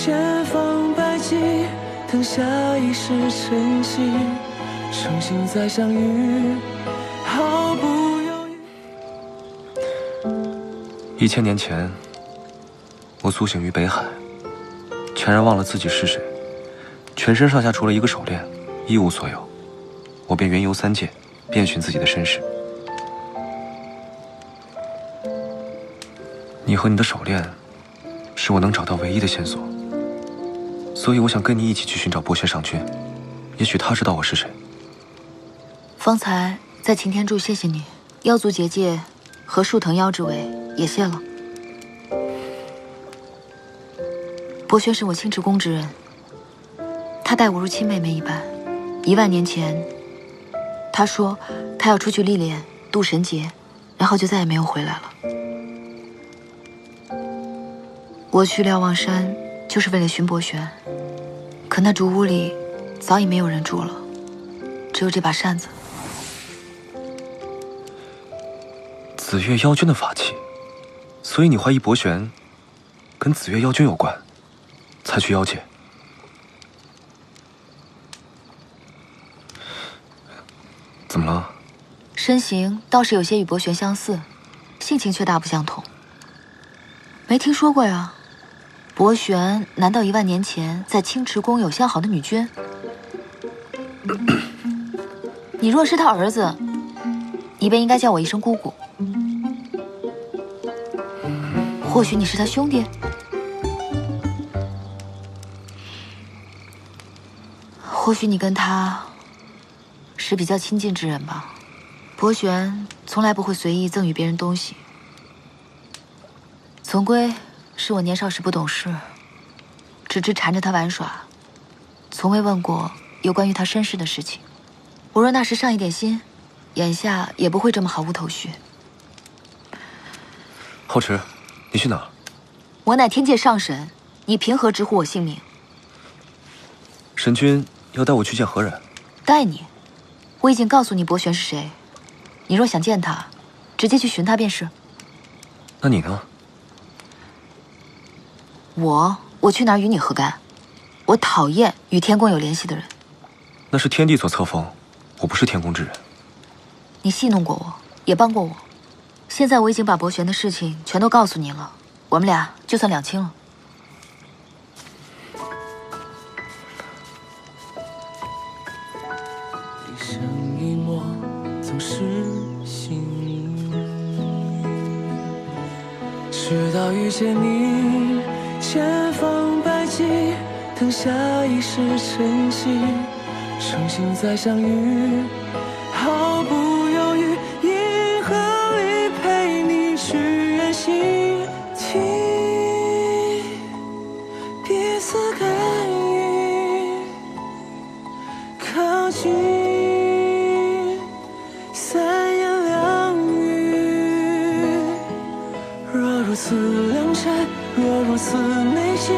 前方百计，等下一世晨曦，诚心再相遇，毫不犹豫。1000年前，我苏醒于北海，全然忘了自己是谁，全身上下除了一个手链，一无所有。我便云游3界，遍寻自己的身世。你和你的手链，是我能找到唯一的线索。所以我想跟你一起去寻找博轩上君，也许他知道我是谁。方才在擎天柱谢谢你，妖族结界和树藤妖之围也谢了。博轩是我青池宫之人，他待我如亲妹妹一般。1万年前，他说他要出去历练渡神劫，然后就再也没有回来了。我去瞭望山就是为了寻博轩，可那竹屋里早已没有人住了，只有这把扇子。紫月妖君的法器，所以你怀疑博轩跟紫月妖君有关，才去妖界。怎么了？身形倒是有些与博轩相似，性情却大不相同。没听说过呀？博轩难道1万年前在青池宫有相好的女君？你若是他儿子，你便应该叫我一声姑姑。或许你是他兄弟？或许你跟他是比较亲近之人吧。博轩从来不会随意赠予别人东西，总归是我年少时不懂事，只知缠着他玩耍，从未问过有关于他身世的事情。我若那时上一点心，眼下也不会这么毫无头绪。皓池，你去哪儿？我乃天界上神，你凭何直呼我姓名？神君要带我去见何人？带你？我已经告诉你博轩是谁，你若想见他，直接去寻他便是。那你呢？我去哪儿与你何干？我讨厌与天宫有联系的人。那是天帝所册封，我不是天宫之人。你戏弄过我，也帮过我。现在我已经把博轩的事情全都告诉你了，我们俩就算两清了。一生一默，总是幸运，直到遇见你，前方百计，等下一世晨曦，诚心再相遇，毫不犹豫，银河里陪你去远行，听彼此感应，靠近，三言两语。若如此良辰，若如此美景。